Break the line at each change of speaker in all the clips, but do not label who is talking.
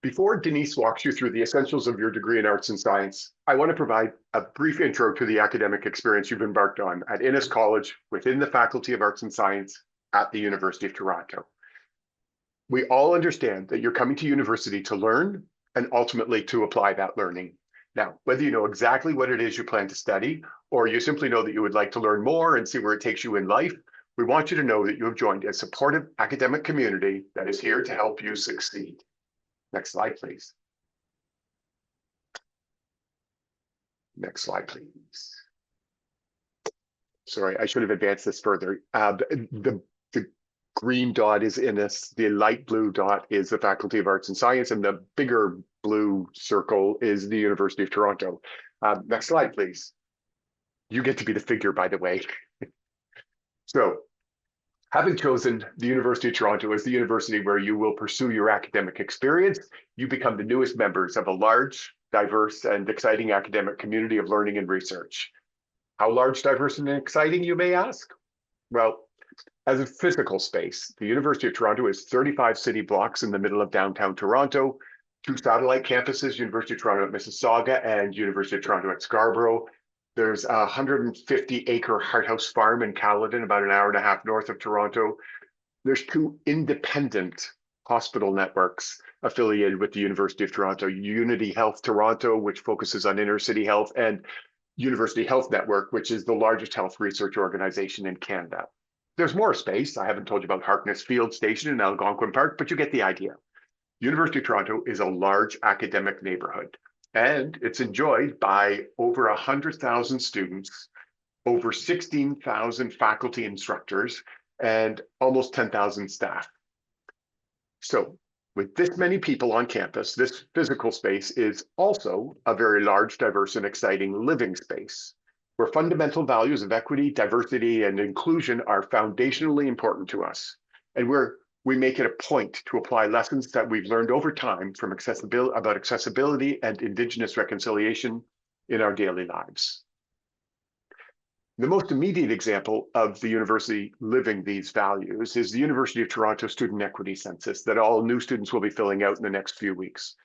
Before Denise walks you through the essentials of your degree in arts and science, I want to provide a brief intro to the academic experience you've embarked on at Innis College within the Faculty of Arts and Science at the University of Toronto. We all understand that you're coming to university to learn and ultimately to apply that learning. Now, whether you know exactly what it is you plan to study, or you simply know that you would like to learn more and see where it takes you in life, we want you to know that you have joined a supportive academic community that is here to help you succeed. Next slide, please. Next slide, please. Sorry, I should have advanced this further. The green dot is Innis, the light blue dot is the Faculty of Arts and Science, and the bigger blue circle is the University of Toronto. Next slide, please. You get to be the figure, by the way. So, having chosen the University of Toronto as the university where you will pursue your academic experience, you become the newest members of a large, diverse, and exciting academic community of learning and research. How large, diverse, and exciting, you may ask? Well, as a physical space, the University of Toronto is 35 city blocks in the middle of downtown Toronto, 2 satellite campuses, University of Toronto at Mississauga and University of Toronto at Scarborough. There's a 150-acre Harthouse Farm in Caledon, about an hour and a half north of Toronto. There's 2 independent hospital networks affiliated with the University of Toronto, Unity Health Toronto, which focuses on inner city health, and University Health Network, which is the largest health research organization in Canada. There's more space. I haven't told you about Harkness Field Station in Algonquin Park, but you get the idea. University of Toronto is a large academic neighborhood, and it's enjoyed by over 100,000 students, over 16,000 faculty instructors, and almost 10,000 staff. So with this many people on campus, this physical space is also a very large, diverse, and exciting living space, where fundamental values of equity, diversity, and inclusion are foundationally important to us, and where we make it a point to apply lessons that we've learned over time from accessibility and Indigenous reconciliation in our daily lives. The most immediate example of the university living these values is the University of Toronto Student Equity Census that all new students will be filling out in the next few weeks.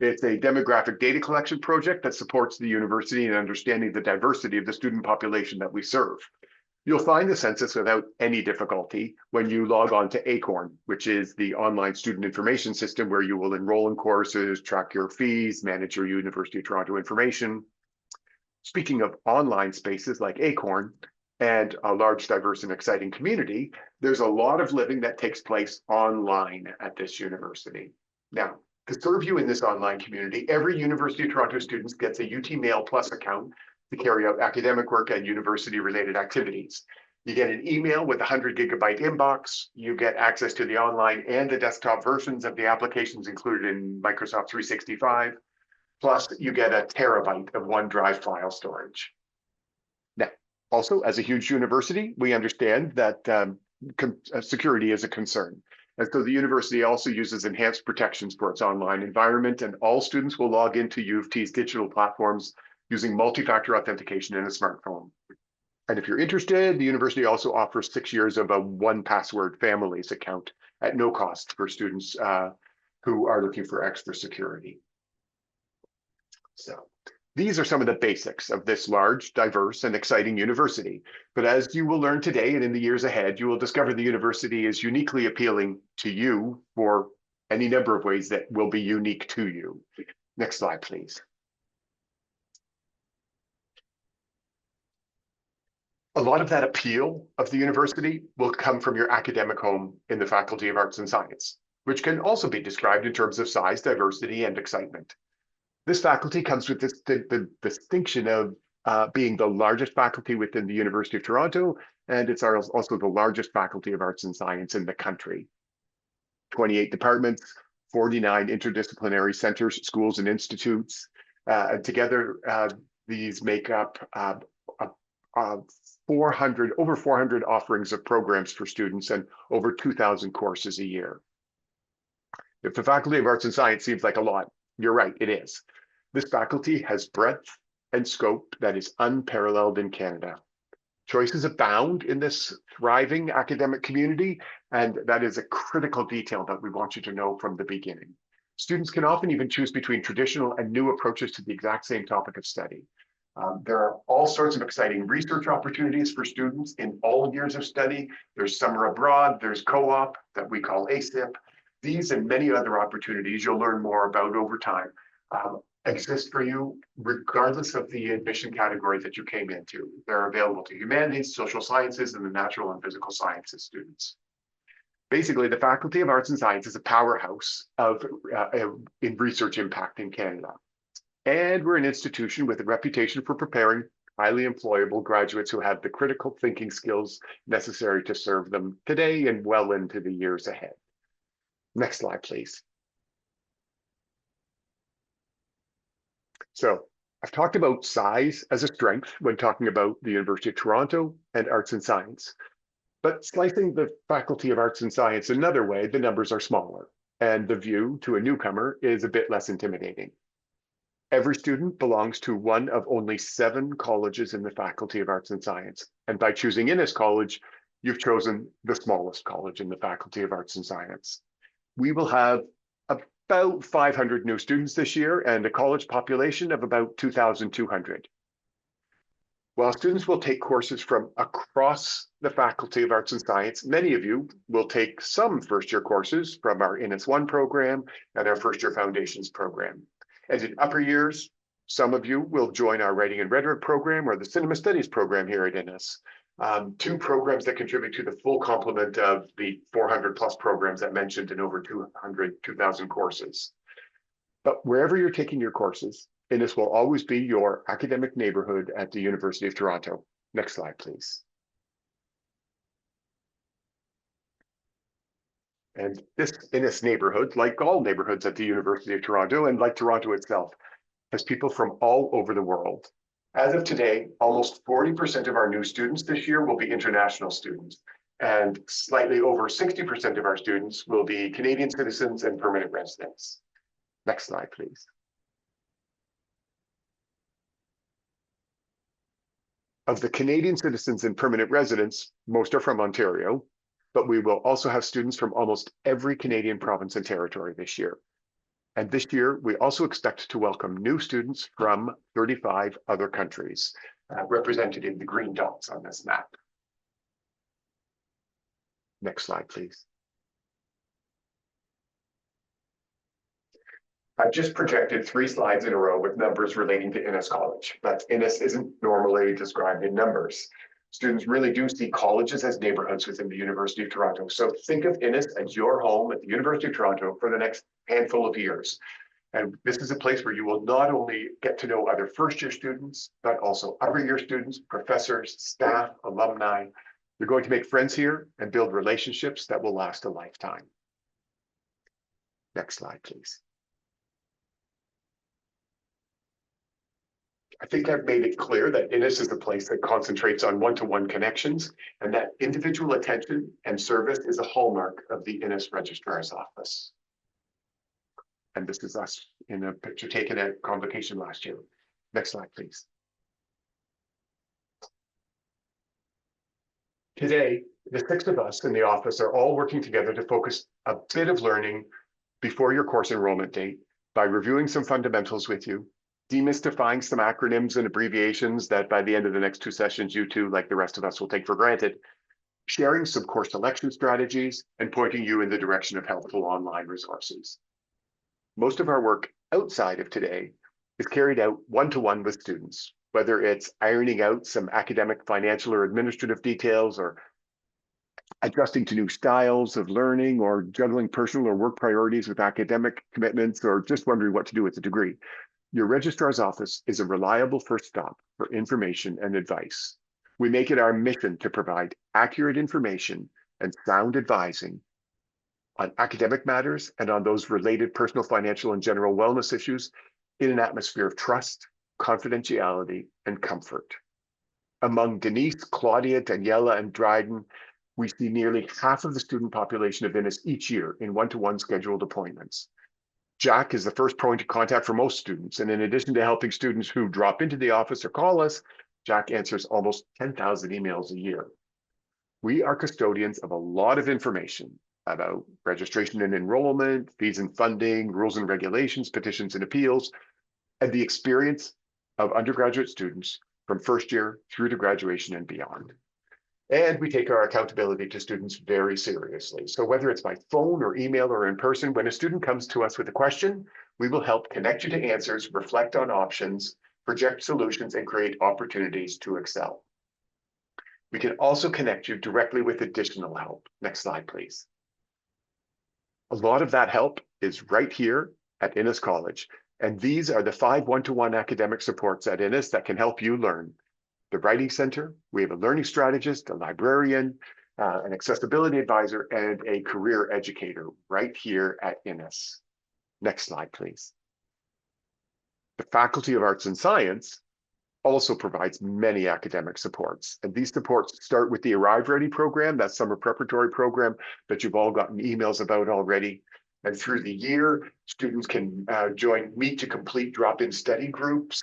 It's a demographic data collection project that supports the university in understanding the diversity of the student population that we serve. You'll find the census without any difficulty when you log on to ACORN, which is the online student information system where you will enroll in courses, track your fees, manage your University of Toronto information. Speaking of online spaces like ACORN and a large, diverse, and exciting community, there's a lot of living that takes place online at this university. Now, to serve you in this online community, every University of Toronto student gets a UT Mail Plus account to carry out academic work and university-related activities. You get an email with a 100-gigabyte inbox. You get access to the online and the desktop versions of the applications included in Microsoft 365. Plus, you get a terabyte of OneDrive file storage. Now, also, as a huge university, we understand that security is a concern. And so the university also uses enhanced protections for its online environment, and all students will log into U of T's digital platforms using multi-factor authentication in a smartphone. And if you're interested, the university also offers 6 years of a 1Password families account at no cost for students who are looking for extra security. So these are some of the basics of this large, diverse, and exciting university. But as you will learn today and in the years ahead, you will discover the university is uniquely appealing to you for any number of ways that will be unique to you. Next slide, please. A lot of that appeal of the university will come from your academic home in the Faculty of Arts and Science, which can also be described in terms of size, diversity, and excitement. This faculty comes with the distinction of being the largest faculty within the University of Toronto, and it's also the largest Faculty of Arts and Science in the country. 28 departments, 49 interdisciplinary centers, schools, and institutes. And together, these make up over 400 offerings of programs for students and over 2,000 courses a year. If the Faculty of Arts and Science seems like a lot, you're right, it is. This faculty has breadth and scope that is unparalleled in Canada. Choices abound in this thriving academic community, and that is a critical detail that we want you to know from the beginning. Students can often even choose between traditional and new approaches to the exact same topic of study. There are all sorts of exciting research opportunities for students in all years of study. There's summer abroad, there's co-op that we call ASIP. These and many other opportunities you'll learn more about over time exist for you regardless of the admission category that you came into. They're available to humanities, social sciences, and the natural and physical sciences students. Basically, the Faculty of Arts and Science is a powerhouse in research impact in Canada. And we're an institution with a reputation for preparing highly employable graduates who have the critical thinking skills necessary to serve them today and well into the years ahead. Next slide, please. So I've talked about size as a strength when talking about the University of Toronto and arts and science. But slicing the Faculty of Arts and Science another way, the numbers are smaller, and the view to a newcomer is a bit less intimidating. Every student belongs to one of only 7 colleges in the Faculty of Arts and Science. And by choosing Innis College, you've chosen the smallest college in the Faculty of Arts and Science. We will have about 500 new students this year and a college population of about 2,200. While students will take courses from across the Faculty of Arts and Science, many of you will take some first-year courses from our Innis 1 program and our first-year foundations program. And in upper years, some of you will join our writing and rhetoric program or the cinema studies program here at Innis. 2 programs that contribute to the full complement of the 400 plus programs that mentioned in over 2,000 courses. But wherever you're taking your courses, Innis will always be your academic neighborhood at the University of Toronto. Next slide, please. And this Innis neighborhood, like all neighborhoods at the University of Toronto and like Toronto itself, has people from all over the world. As of today, almost 40% of our new students this year will be international students, and slightly over 60% of our students will be Canadian citizens and permanent residents. Next slide, please. Of the Canadian citizens and permanent residents, most are from Ontario, but we will also have students from almost every Canadian province and territory this year. And this year, we also expect to welcome new students from 35 other countries, represented in the green dots on this map. Next slide, please. I've just projected 3 slides in a row with numbers relating to Innis College, but Innis isn't normally described in numbers. Students really do see colleges as neighborhoods within the University of Toronto. So think of Innis as your home at the University of Toronto for the next handful of years. And this is a place where you will not only get to know other first-year students, but also upper year students, professors, staff, alumni. You're going to make friends here and build relationships that will last a lifetime. Next slide, please. I think I've made it clear that Innis is a place that concentrates on one-to-one connections, and that individual attention and service is a hallmark of the Innis Registrar's Office. And this is us in a picture taken at Convocation last year. Next slide, please. Today, the 6 of us in the office are all working together to focus a bit of learning before your course enrollment date by reviewing some fundamentals with you, demystifying some acronyms and abbreviations that by the end of the next 2 sessions, you too, like the rest of us, will take for granted, sharing some course selection strategies, and pointing you in the direction of helpful online resources. Most of our work outside of today is carried out one-to-one with students, whether it's ironing out some academic, financial, or administrative details, or adjusting to new styles of learning, or juggling personal or work priorities with academic commitments, or just wondering what to do with the degree. Your registrar's office is a reliable first stop for information and advice. We make it our mission to provide accurate information and sound advising on academic matters and on those related personal, financial, and general wellness issues in an atmosphere of trust, confidentiality, and comfort. Among Denise, Claudia, Daniela, and Dryden, we see nearly half of the student population of Innis each year in one-to-one scheduled appointments. Jack is the first point of contact for most students, and in addition to helping students who drop into the office or call us, Jack answers almost 10,000 emails a year. We are custodians of a lot of information, about registration and enrollment, fees and funding, rules and regulations, petitions and appeals, and the experience of undergraduate students from first year through to graduation and beyond. And we take our accountability to students very seriously. So whether it's by phone or email or in person, when a student comes to us with a question, we will help connect you to answers, reflect on options, project solutions, and create opportunities to excel. We can also connect you directly with additional help. Next slide, please. A lot of that help is right here at Innis College. And these are the 5 one-to-one academic supports at Innis that can help you learn. The Writing Center, we have a learning strategist, a librarian, an accessibility advisor, and a career educator right here at Innis. Next slide, please. The Faculty of Arts and Science also provides many academic supports. And these supports start with the Arrive Ready program, that summer preparatory program that you've all gotten emails about already. And through the year, students can join Meet to Complete drop-in study groups.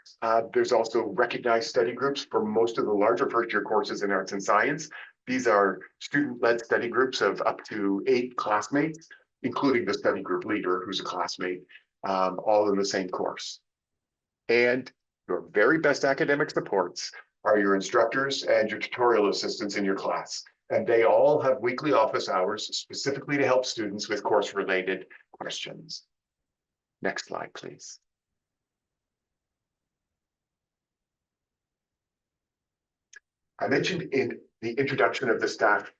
There's also recognized study groups for most of the larger first-year courses in arts and science. These are student-led study groups of up to 8 classmates, including the study group leader, who's a classmate, all in the same course. And your very best academic supports are your instructors and your tutorial assistants in your class. And they all have weekly office hours specifically to help students with course-related questions. Next slide, please. I mentioned in the introduction of the staff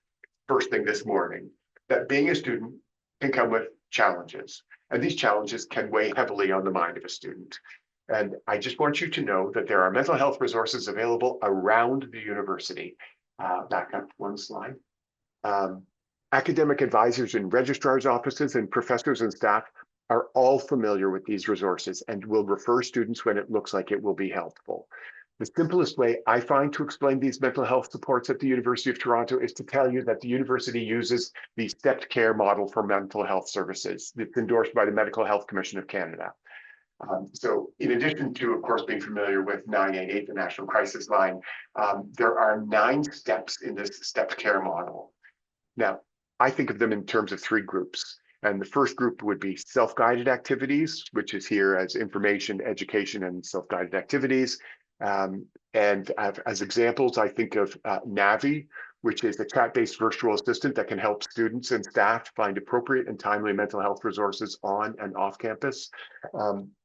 first thing this morning that being a student can come with challenges. And these challenges can weigh heavily on the mind of a student. And I just want you to know that there are mental health resources available around the university. Back up one slide. Academic advisors in registrars' offices and professors and staff are all familiar with these resources and will refer students when it looks like it will be helpful. The simplest way I find to explain these mental health supports at the University of Toronto is to tell you that the university uses the stepped care model for mental health services. It's endorsed by the Medical Health Commission of Canada. So in addition to, of course, being familiar with 988, the National Crisis Line, there are 9 steps in this stepped care model. Now, I think of them in terms of 3 groups. And the first group would be self-guided activities, which is here as information, education, and self-guided activities. And as examples, I think of Navi, which is a chat-based virtual assistant that can help students and staff find appropriate and timely mental health resources on and off campus.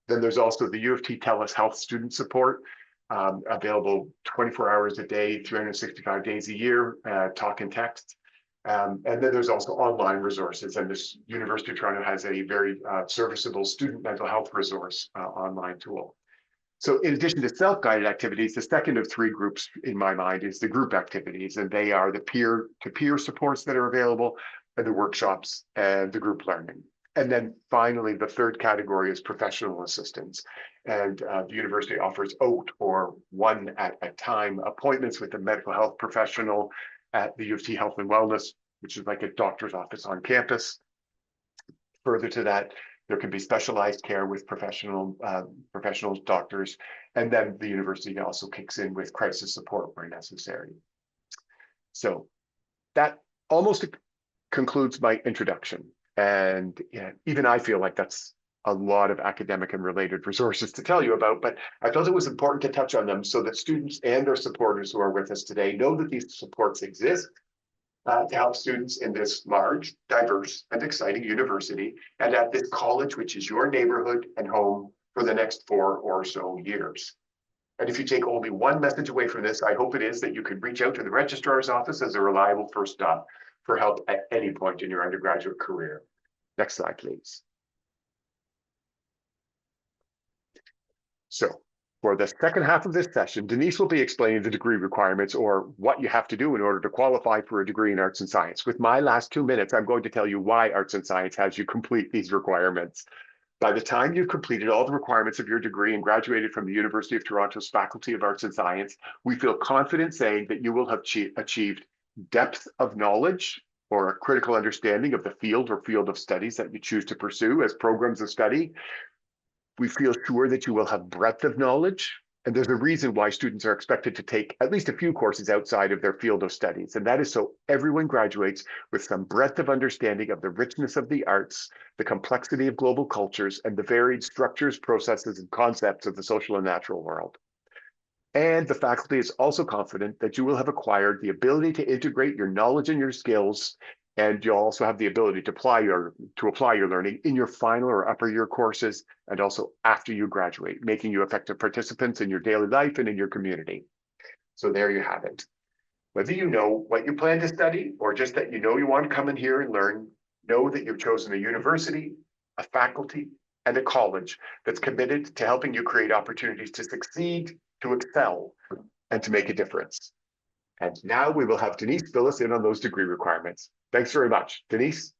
Then there's also the U of T TELUS Health Student Support, available 24 hours a day, 365 days a year, talk and text. And then there's also online resources, and this University of Toronto has a very serviceable student mental health resource online tool. So in addition to self-guided activities, the second of 3 groups in my mind is the group activities, and they are the peer-to-peer supports that are available, and the workshops and the group learning. And then finally, the third category is professional assistance. And the university offers OAT, or one at a time appointments with a medical health professional at the U of T Health and Wellness, which is like a doctor's office on campus. Further to that, there can be specialized care with professionals, doctors, and then the university also kicks in with crisis support where necessary. So that almost concludes my introduction. And even I feel like that's a lot of academic and related resources to tell you about, but I felt it was important to touch on them so that students and their supporters who are with us today know that these supports exist to help students in this large, diverse, and exciting university, and at this college, which is your neighborhood and home for the next 4 or so years. And if you take only one message away from this, I hope it is that you can reach out to the registrar's office as a reliable first stop for help at any point in your undergraduate career. Next slide, please. So for the second half of this session, Denise will be explaining the degree requirements, or what you have to do in order to qualify for a degree in arts and science. With my last 2 minutes, I'm going to tell you why arts and science has you complete these requirements. By the time you've completed all the requirements of your degree and graduated from the University of Toronto's Faculty of Arts and Science, we feel confident saying that you will have achieved depth of knowledge or a critical understanding of the field or field of studies that you choose to pursue as programs of study. We feel sure that you will have breadth of knowledge And there's a reason why students are expected to take at least a few courses outside of their field of studies. And that is so everyone graduates with some breadth of understanding of the richness of the arts, the complexity of global cultures, and the varied structures, processes, and concepts of the social and natural world. And the faculty is also confident that you will have acquired the ability to integrate your knowledge and your skills, and you'll also have the ability to apply your learning in your final or upper year courses, and also after you graduate, making you effective participants in your daily life and in your community. So there you have it. Whether you know what you plan to study or just that you know you want to come in here and learn, know that you've chosen a university, a faculty, and a college that's committed to helping you create opportunities to succeed, to excel, and to make a difference. And now we will have Denise fill us in on those degree requirements. Thanks very much. Denise?